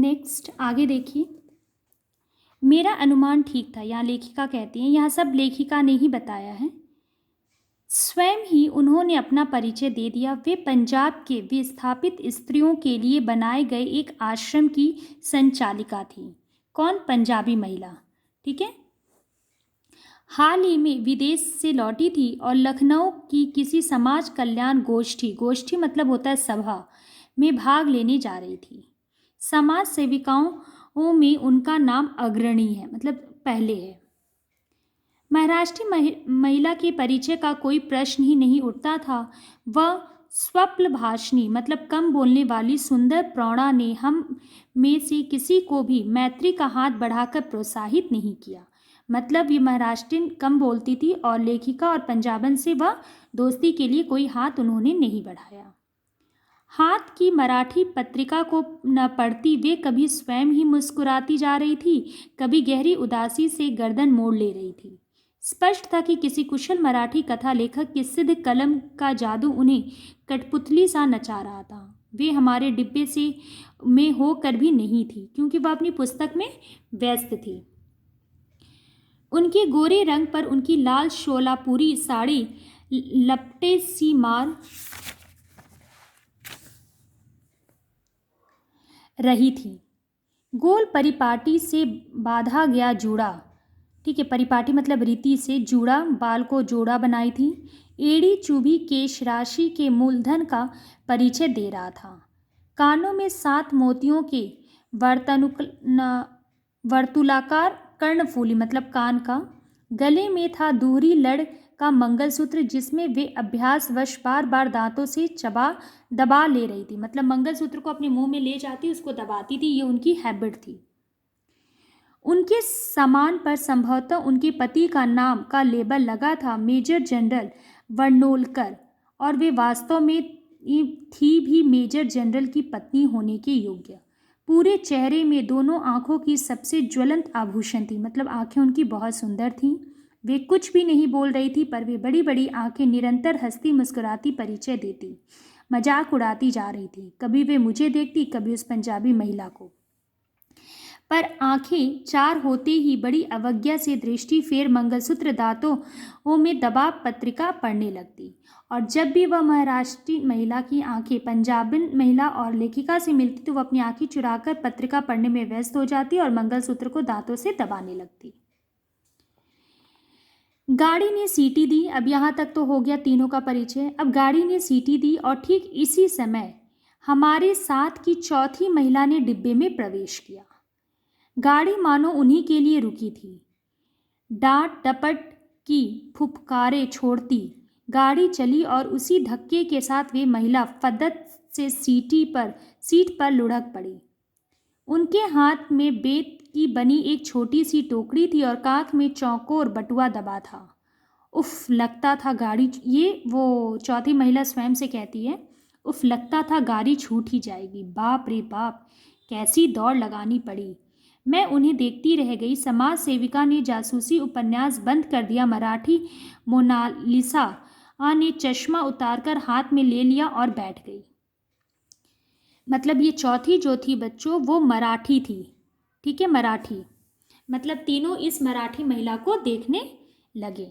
Next आगे देखिए। मेरा अनुमान ठीक था, यहाँ लेखिका कहती हैं, यह सब लेखिका ने ही बताया है। स्वयं ही उन्होंने अपना परिचय दे दिया। वे पंजाब के विस्थापित स्त्रियों के लिए बनाए गए एक आश्रम की संचालिका थी। कौन? पंजाबी महिला। ठीक है। हाल ही में विदेश से लौटी थी और लखनऊ की किसी समाज कल्याण गोष्ठी, गोष्ठी मतलब होता है सभा, में भाग लेने जा रही थी। समाज सेविकाओं में उनका नाम अग्रणी है, मतलब पहले है। महाराष्ट्री महिला के परिचय का कोई प्रश्न ही नहीं उठता था। वह स्वप्न भाषणी मतलब कम बोलने वाली सुंदर प्रौढ़ा ने हम में से किसी को भी मैत्री का हाथ बढ़ाकर प्रोत्साहित नहीं किया। मतलब ये महाराष्ट्रीयन कम बोलती थी और लेखिका और पंजाबन से वह दोस्ती के लिए कोई हाथ उन्होंने नहीं बढ़ाया। हाथ की मराठी पत्रिका को न पढ़ती वे कभी स्वयं ही मुस्कुराती जा रही थी, कभी गहरी उदासी से गर्दन मोड़ ले रही थी। स्पष्ट था कि किसी कुशल मराठी कथा लेखक की सिद्ध कलम का जादू उन्हें कठपुतली सा नचा रहा था। वे हमारे डिब्बे से में होकर भी नहीं थी, क्योंकि वह अपनी पुस्तक में व्यस्त थी। उनके गोरे रंग पर उनकी लाल शोलापुरी साड़ी लपटे सी मार रही थी। गोल परिपाटी से बांधा गया जूड़ा, ठीक है, परिपाटी मतलब रीति से जुड़ा, बाल को जोड़ा बनाई थी। एड़ी चुभी केश राशि के मूलधन का परिचय दे रहा था। कानों में 7 मोतियों के वर्तुलाकार कर्णफूली मतलब कान का। गले में था दूहरी लड़ का मंगलसूत्र, जिसमें वे अभ्यासवश बार बार दांतों से दबा ले रही थी। मतलब मंगलसूत्र को अपने मुंह में ले जाती, उसको दबाती थी, ये उनकी हैबिट थी। उनके सामान पर संभवतः उनके पति का नाम का लेबल लगा था, मेजर जनरल वर्णोलकर, और वे वास्तव में थी भी मेजर जनरल की पत्नी होने के योग्य। पूरे चेहरे में दोनों आंखों की सबसे ज्वलंत आभूषण थी, मतलब आंखें उनकी बहुत सुंदर थीं। वे कुछ भी नहीं बोल रही थी, पर वे बड़ी बड़ी आंखें निरंतर हंसती मुस्कुराती परिचय देती, मजाक उड़ाती जा रही थी। कभी वे मुझे देखती, कभी उस पंजाबी महिला को। पर आंखें 4 होते ही बड़ी अवज्ञा से दृष्टि फेर मंगलसूत्र दांतों में दबा पत्रिका पढ़ने लगती। और जब भी वह महाराष्ट्री महिला की आंखें पंजाबन महिला और लेखिका से मिलती तो वह अपनी आंखें चुराकर पत्रिका पढ़ने में व्यस्त हो जाती और मंगलसूत्र को दांतों से दबाने लगती। गाड़ी ने सीटी दी। अब यहाँ तक तो हो गया तीनों का परिचय। अब गाड़ी ने सीटी दी और ठीक इसी समय हमारे साथ की चौथी महिला ने डिब्बे में प्रवेश किया। गाड़ी मानो उन्हीं के लिए रुकी थी। डांट डपट की फुफकारें छोड़ती गाड़ी चली और उसी धक्के के साथ वे महिला फद्दत से सीट पर लुढ़क पड़ी। उनके हाथ में बेत की बनी एक छोटी सी टोकरी थी और कांख में चौकोर बटुआ दबा था। उफ, लगता था गाड़ी, ये वो चौथी महिला स्वयं से कहती है, उफ, लगता था गाड़ी छूट ही जाएगी। बाप रे बाप, कैसी दौड़ लगानी पड़ी। मैं उन्हें देखती रह गई। समाज सेविका ने जासूसी उपन्यास बंद कर दिया। मराठी मोनालिसा ने चश्मा उतारकर हाथ में ले लिया और बैठ गई। मतलब ये चौथी जो थी बच्चों, वो मराठी थी, ठीक है, मराठी। मतलब तीनों इस मराठी महिला को देखने लगे।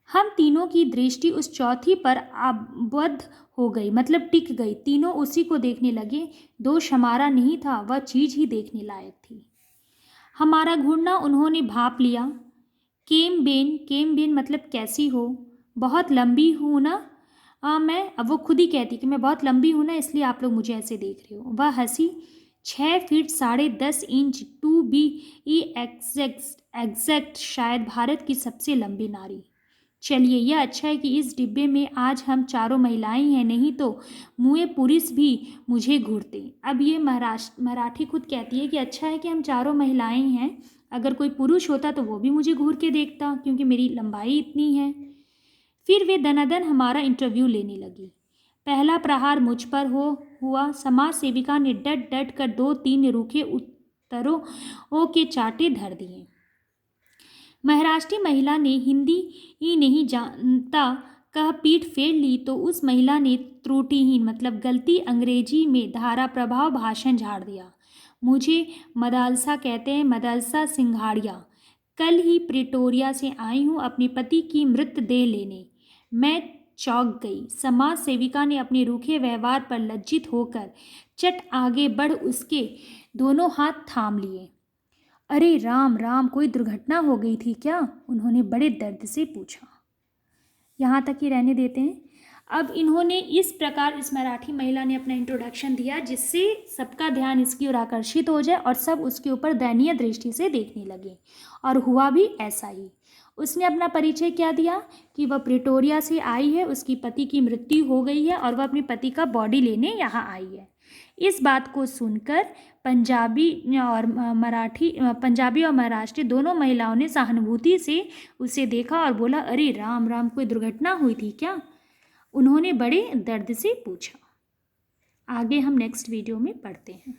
हम तीनों की दृष्टि उस चौथी पर आबद्ध हो गई, मतलब टिक गई। तीनों उसी को देखने लगे। दोष हमारा नहीं था, वह चीज ही देखने लायक थी। हमारा घूरना उन्होंने भांप लिया। केम बेन मतलब कैसी हो? बहुत लंबी हूँ ना मैं? अब वो खुद ही कहती कि मैं बहुत लंबी हूँ ना, इसलिए आप लोग मुझे ऐसे देख रहे हो। वह हंसी। 6 feet 10.5 inch to be exact शायद भारत की सबसे लंबी नारी। चलिए, यह अच्छा है कि इस डिब्बे में आज हम चारों महिलाएं हैं, नहीं तो मुए पुरुष भी मुझे घूरते। अब ये मराठी खुद कहती है कि अच्छा है कि हम चारों महिलाएं हैं, अगर कोई पुरुष होता तो वो भी मुझे घूर के देखता, क्योंकि मेरी लंबाई इतनी है। फिर वे दनादन हमारा इंटरव्यू लेने लगी। पहला प्रहार मुझ पर हुआ। समाज सेविका ने डट डट कर 2-3 रूखे उत्तरों के चाटे धर दिए। महाराष्ट्री महिला ने हिंदी ही नहीं जानता कह पीठ फेर ली तो उस महिला ने त्रुटिहीन मतलब गलती अंग्रेजी में धारा प्रभाव भाषण झाड़ दिया। मुझे मदालसा कहते हैं, मदालसा सिंघाड़िया। कल ही प्रिटोरिया से आई हूँ अपने पति की मृतदेह लेने। मैं चौंक गई। समाज सेविका ने अपने रूखे व्यवहार पर लज्जित होकर चट आगे बढ़ उसके दोनों हाथ थाम लिए। अरे राम राम, कोई दुर्घटना हो गई थी क्या? उन्होंने बड़े दर्द से पूछा। यहाँ तक ही रहने देते हैं। अब इन्होंने इस प्रकार इस मराठी महिला ने अपना इंट्रोडक्शन दिया जिससे सबका ध्यान इसकी ओर आकर्षित हो जाए और सब उसके ऊपर दयनीय दृष्टि से देखने लगे, और हुआ भी ऐसा ही। उसने अपना परिचय क्या दिया कि वह प्रिटोरिया से आई है, उसकी पति की मृत्यु हो गई है और वह अपने पति का बॉडी लेने यहाँ आई है। इस बात को सुनकर पंजाबी और महाराष्ट्री दोनों महिलाओं ने सहानुभूति से उसे देखा और बोला, अरे राम राम, कोई दुर्घटना हुई थी क्या? उन्होंने बड़े दर्द से पूछा। आगे हम नेक्स्ट वीडियो में पढ़ते हैं।